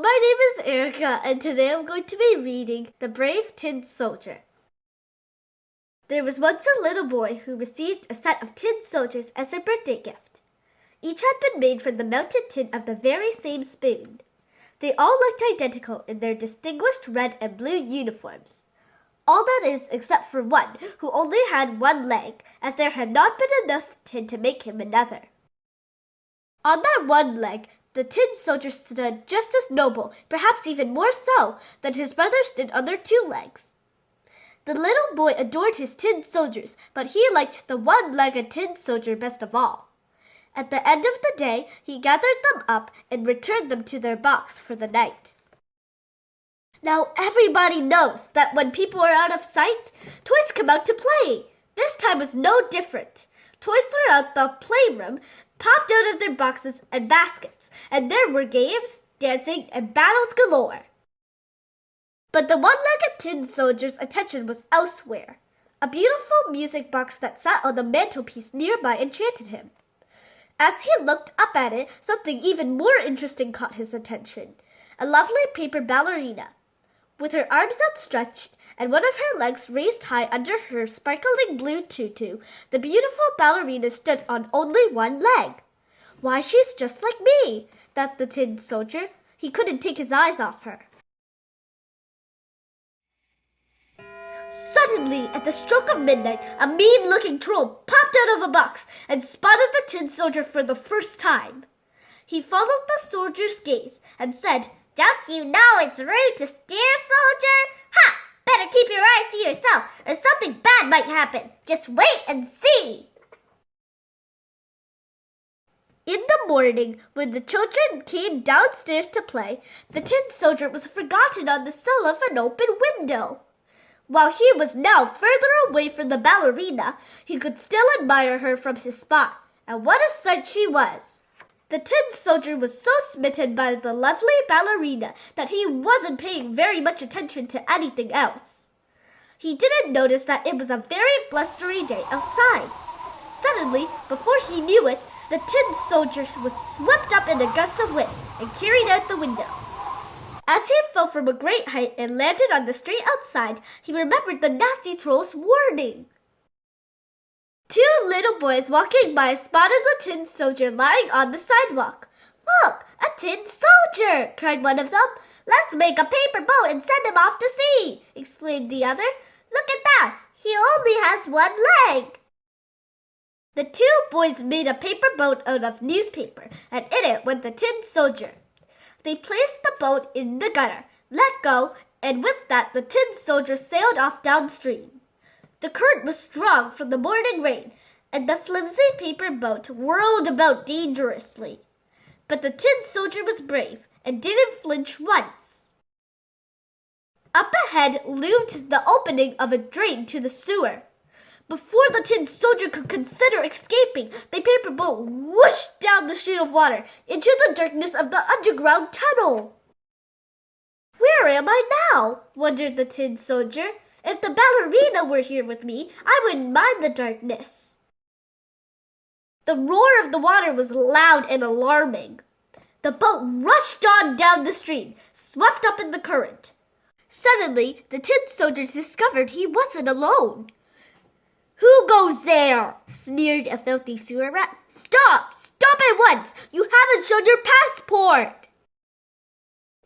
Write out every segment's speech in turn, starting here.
my name is Erica, and today I'm going to be reading The Brave Tin Soldier. There was once a little boy who received a set of tin soldiers as a birthday gift. Each had been made from the melted tin of the very same spoon. They all looked identical in their distinguished red and blue uniforms. All that is, except for one, who only had one leg, as there had not been enough tin to make him another. On that one leg, the tin soldier stood just as noble, perhaps even more so, than his brothers did on their two legs. The little boy adored his tin soldiers, but he liked the one-legged tin soldier best of all. At the end of the day, he gathered them up and returned them to their box for the night. Now everybody knows that when people are out of sight, toys come out to play. This time was no different. Toys throughout the playroom popped out of their boxes and baskets, and there were games, dancing, and battles galore. But the one-legged tin soldier's attention was elsewhere. A beautiful music box that sat on the mantelpiece nearby enchanted him. As he looked up at it, something even more interesting caught his attention. A lovely paper ballerina. With her arms outstretched and one of her legs raised high under her sparkling blue tutu, the beautiful ballerina stood on only one leg. "Why, she's just like me," thought the tin soldier. He couldn't take his eyes off her. Suddenly, at the stroke of midnight, a mean-looking troll popped out of a box and spotted the tin soldier for the first time. He followed the soldier's gaze and said, "Don't you know it's rude to stare, soldier? Ha! Better keep your eyes to yourself, or something bad might happen. Just wait and see." In the morning, when the children came downstairs to play, the tin soldier was forgotten on the sill of an open window. While he was now further away from the ballerina, he could still admire her from his spot, and what a sight she was! The tin soldier was so smitten by the lovely ballerina that he wasn't paying very much attention to anything else. He didn't notice that it was a very blustery day outside. Suddenly, before he knew it, the tin soldier was swept up in a gust of wind and carried out the window. As he fell from a great height and landed on the street outside, he remembered the nasty troll's warning. Two little boys walking by spotted the tin soldier lying on the sidewalk. "Look, a tin soldier!" cried one of them. "Let's make a paper boat and send him off to sea!" exclaimed the other. "Look at that! He only has one leg!" The two boys made a paper boat out of newspaper, and in it went the tin soldier. They placed the boat in the gutter, let go, and with that the tin soldier sailed off downstream. The current was strong from the morning rain, and the flimsy paper boat whirled about dangerously. But the tin soldier was brave and didn't flinch once. Up ahead loomed the opening of a drain to the sewer. Before the tin soldier could consider escaping, the paper boat whooshed down the chute of water into the darkness of the underground tunnel. "Where am I now?" wondered the tin soldier. "If the ballerina were here with me, I wouldn't mind the darkness." The roar of the water was loud and alarming. The boat rushed on down the stream, swept up in the current. Suddenly, the tin soldier discovered he wasn't alone. "Who goes there?" sneered a filthy sewer rat. "Stop! Stop at once! You haven't shown your passport!"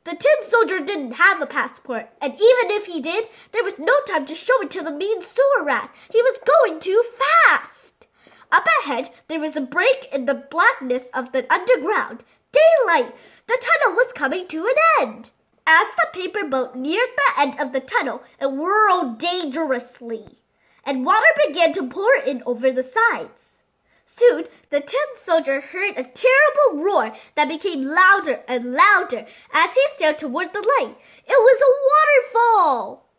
The tin soldier didn't have a passport, and even if he did, there was no time to show it to the mean sewer rat. He was going too fast. Up ahead, there was a break in the blackness of the underground. Daylight! The tunnel was coming to an end. As the paper boat neared the end of the tunnel, it whirled dangerously, and water began to pour in over the sides. Soon, the tin soldier heard a terrible roar that became louder and louder as he sailed toward the light. It was a waterfall!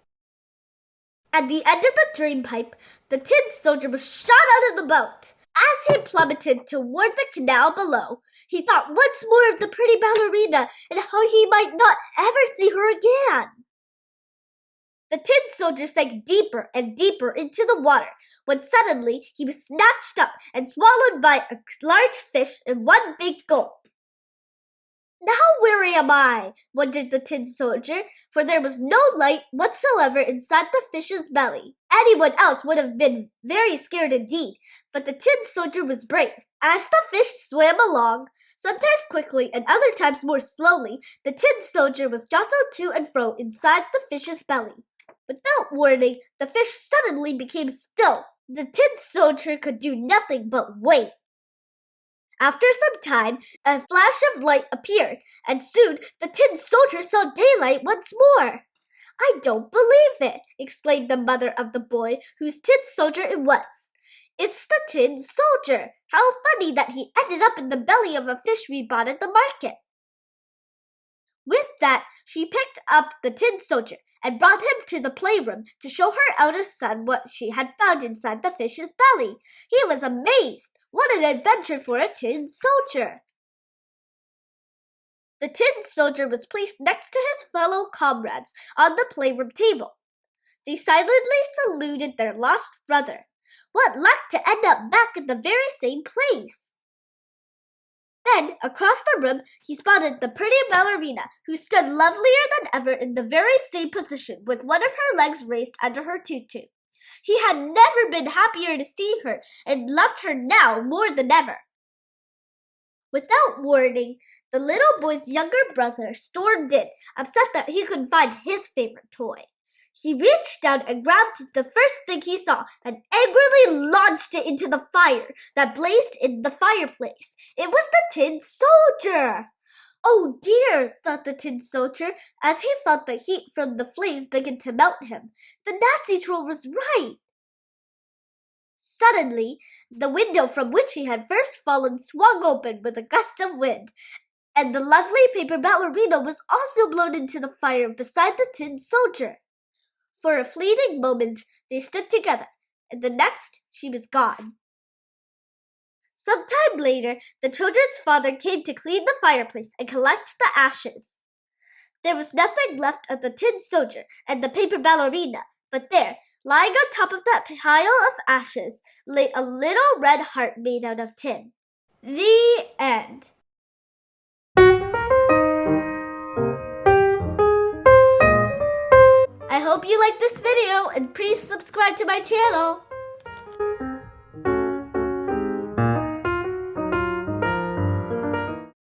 At the end of the drain pipe, the tin soldier was shot out of the boat. As he plummeted toward the canal below, he thought once more of the pretty ballerina and how he might not ever see her again. The tin soldier sank deeper and deeper into the water when suddenly he was snatched up and swallowed by a large fish in one big gulp. Now where am I? Wondered the tin soldier, for there was no light whatsoever inside the fish's belly. Anyone else would have been very scared indeed, but the tin soldier was brave. As the fish swam along, sometimes quickly and other times more slowly, the tin soldier was jostled to and fro inside the fish's belly. Without warning, the fish suddenly became still. The tin soldier could do nothing but wait. After some time, a flash of light appeared, and soon the tin soldier saw daylight once more. I don't believe it, exclaimed the mother of the boy whose tin soldier it was. It's the tin soldier. How funny that he ended up in the belly of a fish we bought at the market. With that, she picked up the tin soldier and brought him to the playroom to show her eldest son what she had found inside the fish's belly. He was amazed. What an adventure for a tin soldier! The tin soldier was placed next to his fellow comrades on the playroom table. They silently saluted their lost brother. What luck to end up back at the very same place! Then, across the room, he spotted the pretty ballerina, who stood lovelier than ever in the very same position, with one of her legs raised under her tutu. He had never been happier to see her, and loved her now more than ever. Without warning, the little boy's younger brother stormed in, upset that he couldn't find his favorite toy. He reached down and grabbed the first thing he saw and angrily launched it into the fire that blazed in the fireplace. It was the tin soldier! Oh dear, thought the tin soldier, as he felt the heat from the flames begin to melt him. The nasty troll was right. Suddenly, the window from which he had first fallen swung open with a gust of wind, and the lovely paper ballerina was also blown into the fire beside the tin soldier. For a fleeting moment, they stood together, and the next, she was gone. Some time later, the children's father came to clean the fireplace and collect the ashes. There was nothing left of the tin soldier and the paper ballerina, but there, lying on top of that pile of ashes, lay a little red heart made out of tin. The end. I hope you liked this video and please subscribe to my channel.